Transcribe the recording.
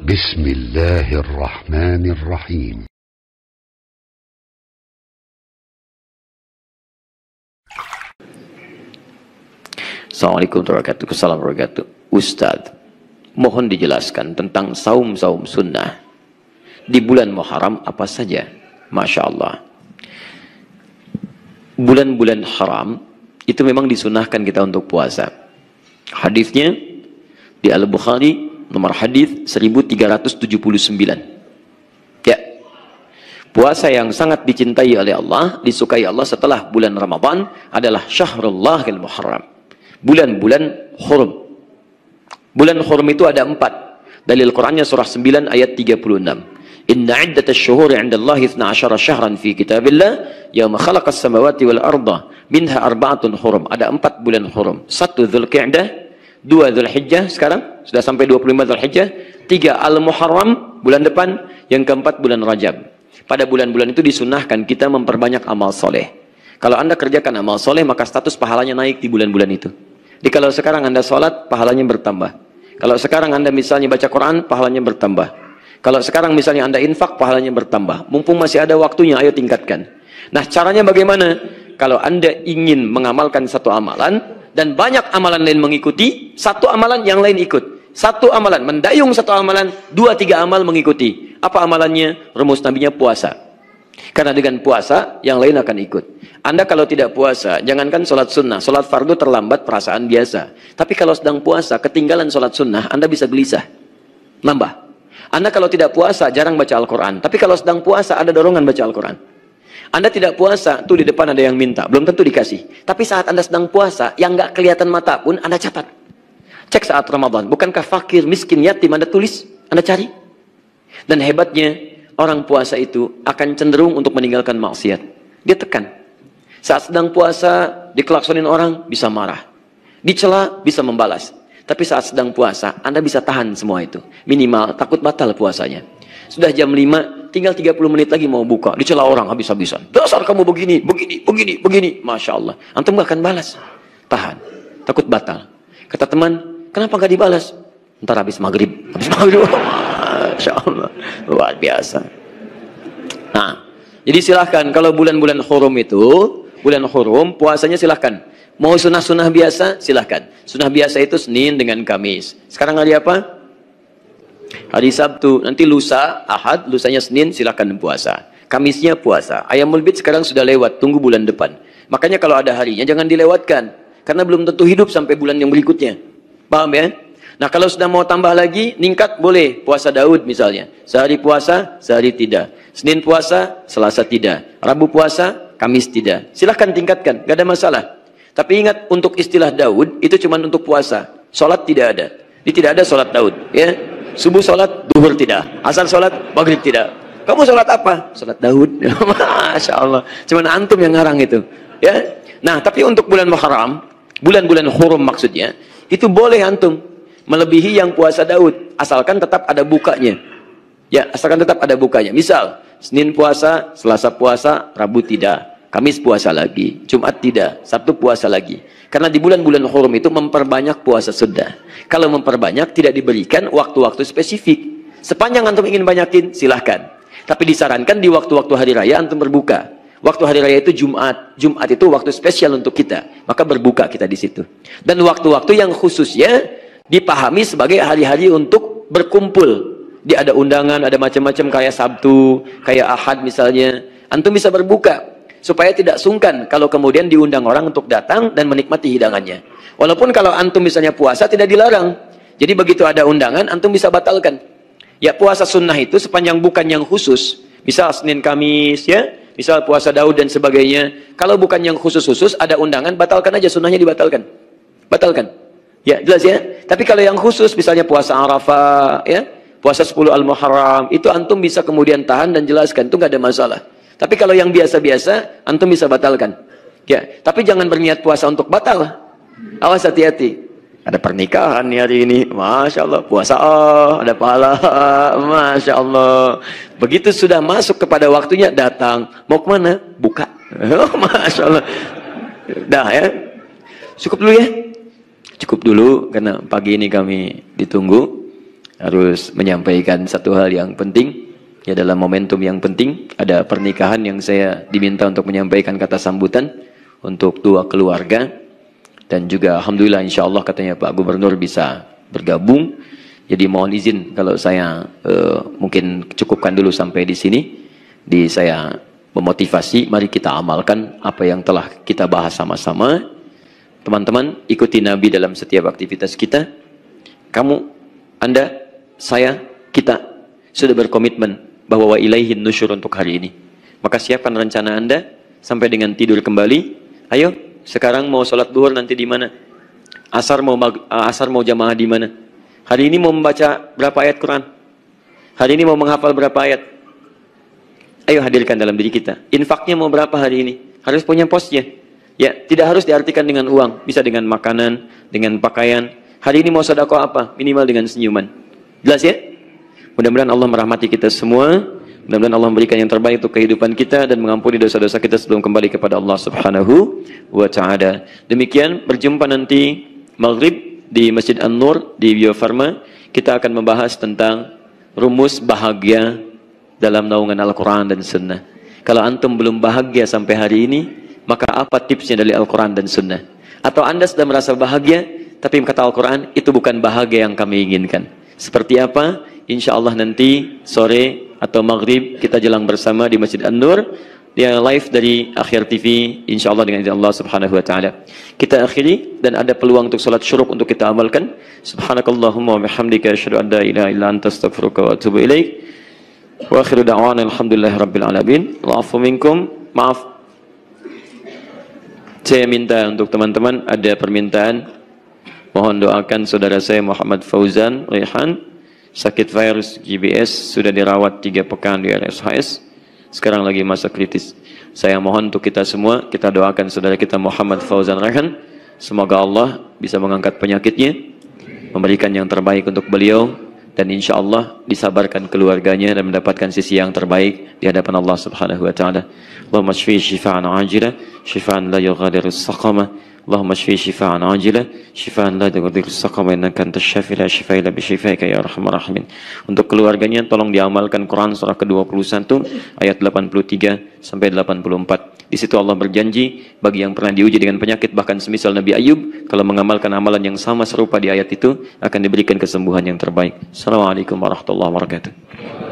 بسم الله الرحمن الرحيم. Assalamualaikum warahmatullahi wabarakatuh. Ustadz, mohon dijelaskan tentang saum-saum sunnah di bulan Muharram apa saja. Masya Allah, bulan-bulan haram itu memang disunahkan kita untuk puasa. Hadisnya di Al-Bukhari nomor hadis 1379. Ya, puasa yang sangat dicintai oleh Allah, disukai Allah setelah bulan Ramadan adalah Syahrullahil Muharram, bulan-bulan hurum. Bulan hurum itu ada 4. Dalil Qur'annya surah 9 ayat 36. Inna iddatash syuhuri 'indallahi 12 syahran fi kitabillah yauma khalaqas samawati wal arda minha arba'atun hurum. Ada 4 bulan hurum. 1 Dzulqa'dah, 2 Dzulhijjah, sekarang sudah sampai 25 Dzulhijjah, 3 Al-Muharram bulan depan, yang keempat bulan Rajab. Pada bulan-bulan itu disunahkan kita memperbanyak amal soleh. Kalau Anda kerjakan amal soleh, maka status pahalanya naik di bulan-bulan itu. Jadi kalau sekarang Anda sholat, pahalanya bertambah. Kalau sekarang Anda misalnya baca Quran, pahalanya bertambah. Kalau sekarang misalnya Anda infak, pahalanya bertambah. Mumpung masih ada waktunya, ayo tingkatkan. Nah, caranya bagaimana? Kalau Anda ingin mengamalkan satu amalan, dan banyak amalan lain mengikuti, satu amalan yang lain ikut. Satu amalan, mendayung satu amalan, 2-3 amal mengikuti. Apa amalannya? Rumus nabinya puasa. Karena dengan puasa, yang lain akan ikut. Anda kalau tidak puasa, jangankan sholat sunnah, sholat fardu terlambat, perasaan biasa. Tapi kalau sedang puasa, ketinggalan sholat sunnah, Anda bisa gelisah. Nambah. Anda kalau tidak puasa, jarang baca Al-Quran. Tapi kalau sedang puasa, ada dorongan baca Al-Quran. Anda tidak puasa, tuh di depan ada yang minta, belum tentu dikasih. Tapi saat Anda sedang puasa, yang nggak kelihatan mata pun, Anda catat. Cek saat Ramadan, bukankah fakir, miskin, yatim, Anda tulis, Anda cari. Dan hebatnya, orang puasa itu akan cenderung untuk meninggalkan maksiat. Dia tekan. Saat sedang puasa, dikelaksonin orang, bisa marah. Dicela, bisa membalas. Tapi saat sedang puasa, Anda bisa tahan semua itu. Minimal, takut batal puasanya. Sudah jam 5, tinggal 30 menit lagi mau buka. Dicela orang habis-habisan. Dasar kamu begini, begini, begini, begini. Masya Allah. Antum gak akan balas. Tahan. Takut batal. Kata teman, kenapa gak dibalas? Ntar habis maghrib. Habis maghrib. Masya Allah. Luar biasa. Nah, jadi silahkan. Kalau bulan-bulan hurum itu, bulan hurum, puasanya silahkan. Mau sunnah-sunnah biasa, silahkan. Sunnah biasa itu Senin dengan Kamis. Sekarang hari apa? Hari Sabtu. Nanti lusa, Ahad, lusanya Senin, silahkan puasa. Kamisnya puasa. Ayamul Bid sekarang sudah lewat, tunggu bulan depan. Makanya kalau ada harinya, jangan dilewatkan. Karena belum tentu hidup sampai bulan yang berikutnya. Paham ya? Nah, kalau sudah mau tambah lagi, ningkat boleh. Puasa Daud misalnya. Sehari puasa, sehari tidak. Senin puasa, Selasa tidak. Rabu puasa, Kamis tidak. Silahkan tingkatkan, gak ada masalah. Tapi ingat, untuk istilah Daud itu cuma untuk puasa. Sholat tidak ada. Ini tidak ada sholat Daud. Ya, subuh sholat, duhur tidak. Asar sholat, maghrib tidak. Kamu sholat apa? Sholat Daud. Masya Allah. Cuma antum yang ngarang itu. Ya. Nah, tapi untuk bulan Muharram, bulan-bulan hurum maksudnya, itu boleh antum melebihi yang puasa Daud, asalkan tetap ada bukanya. Ya, asalkan tetap ada bukanya. Misal, Senin puasa, Selasa puasa, Rabu tidak. Kamis puasa lagi, Jumat tidak, Sabtu puasa lagi. Karena di bulan-bulan hurum itu memperbanyak puasa sudah. Kalau memperbanyak tidak diberikan waktu-waktu spesifik. Sepanjang antum ingin banyakin, silahkan. Tapi disarankan di waktu-waktu hari raya antum berbuka. Waktu hari raya itu Jumat. Jumat itu waktu spesial untuk kita. Maka berbuka kita di situ. Dan waktu-waktu yang khususnya dipahami sebagai hari-hari untuk berkumpul. Dia ada undangan, ada macam-macam kayak Sabtu, kayak Ahad misalnya. Antum bisa berbuka. Supaya tidak sungkan kalau kemudian diundang orang untuk datang dan menikmati hidangannya. Walaupun kalau antum misalnya puasa tidak dilarang. Jadi begitu ada undangan, antum bisa batalkan. Ya, puasa sunnah itu sepanjang bukan yang khusus. Misal Senin Kamis, ya. Misal puasa Daud dan sebagainya. Kalau bukan yang khusus-khusus, ada undangan, batalkan aja, sunnahnya dibatalkan. Batalkan. Ya, jelas ya. Tapi kalau yang khusus, misalnya puasa Arafah, ya. Puasa 10 Al-Muharram, itu antum bisa kemudian tahan dan jelaskan. Itu nggak ada masalah. Tapi kalau yang biasa-biasa, antum bisa batalkan. Ya, tapi jangan berniat puasa untuk batal. Awas, hati-hati. Ada pernikahan nih hari ini, Masya Allah. Puasa, ada pahala, Masya Allah. Begitu sudah masuk kepada waktunya, datang. Mau kemana? Buka. Masya Allah. Dah ya. Cukup dulu ya. Cukup dulu, karena pagi ini kami ditunggu. harus menyampaikan satu hal yang penting. Ya, dalam momentum yang penting ada pernikahan yang saya diminta untuk menyampaikan kata sambutan untuk dua keluarga. Dan juga alhamdulillah insyaallah katanya Pak Gubernur bisa bergabung. Jadi mohon izin kalau saya mungkin cukupkan dulu sampai di sini. Saya memotivasi, mari kita amalkan apa yang telah kita bahas sama-sama. Teman-teman, ikuti Nabi dalam setiap aktivitas kita. Kamu, Anda, saya, kita sudah berkomitmen bahwa wa ilaihin nusyur untuk hari ini. Maka siapkan rencana Anda sampai dengan tidur kembali. Ayo, sekarang mau sholat duhur nanti di mana? Asar mau jamaah di mana? Hari ini mau membaca berapa ayat Quran? Hari ini mau menghafal berapa ayat? Ayo hadirkan dalam diri kita. Infaknya mau berapa hari ini? Harus punya posnya. Ya, tidak harus diartikan dengan uang. Bisa dengan makanan, dengan pakaian. Hari ini mau sedekah apa? Minimal dengan senyuman. Jelas ya? Mudah-mudahan Allah merahmati kita semua. Mudah-mudahan Allah memberikan yang terbaik untuk kehidupan kita dan mengampuni dosa-dosa kita sebelum kembali kepada Allah Subhanahu wa Ta'ala. Demikian, berjumpa nanti maghrib di Masjid An-Nur di Bio Farma. Kita akan membahas tentang rumus bahagia dalam naungan Al-Quran dan Sunnah. Kalau antum belum bahagia sampai hari ini, maka apa tipsnya dari Al-Quran dan Sunnah? Atau Anda sudah merasa bahagia, tapi kata Al-Quran, itu bukan bahagia yang kami inginkan. Seperti apa? Insya Allah nanti sore atau maghrib kita jalan bersama di Masjid An-Nur. Dia live dari Akhir TV, insya Allah dengan izin Allah Subhanahu wa Ta'ala. Kita akhiri dan ada peluang untuk salat syuruk untuk kita amalkan. Subhanakallahumma wa bihamdika asyhadu an la ilaha illa anta astaghfiruka wa atubu ilaik. Wa akhiru da'wana alhamdulillahi rabbil alamin. Wa'afu minkum. Maaf. Saya minta untuk teman-teman ada permintaan. Mohon doakan saudara saya Muhammad Fauzan Rehan, sakit virus GBS, sudah dirawat 3 pekan di RSHS. Sekarang lagi masa kritis. Saya mohon untuk kita semua, kita doakan saudara kita Muhammad Fauzan Rehan. Semoga Allah bisa mengangkat penyakitnya, memberikan yang terbaik untuk beliau, dan insya Allah disabarkan keluarganya dan mendapatkan sisi yang terbaik di hadapan Allah Subhanahu wa Ta'ala. Allahumma shfi shifaan ajila, shifaan la yughadiru saqama. Allahumma shfi shifaan ajila, shifaan la yughadiru saqama, innaka antas syafi la shifaa illa bi syifaika ya arhamar rahimin. Untuk keluarganya tolong diamalkan Quran surah ke-21 ayat 83 sampai 84. Di situ Allah berjanji bagi yang pernah diuji dengan penyakit bahkan semisal Nabi Ayub, kalau mengamalkan amalan yang sama serupa di ayat itu akan diberikan kesembuhan yang terbaik. Assalamualaikum warahmatullahi wabarakatuh.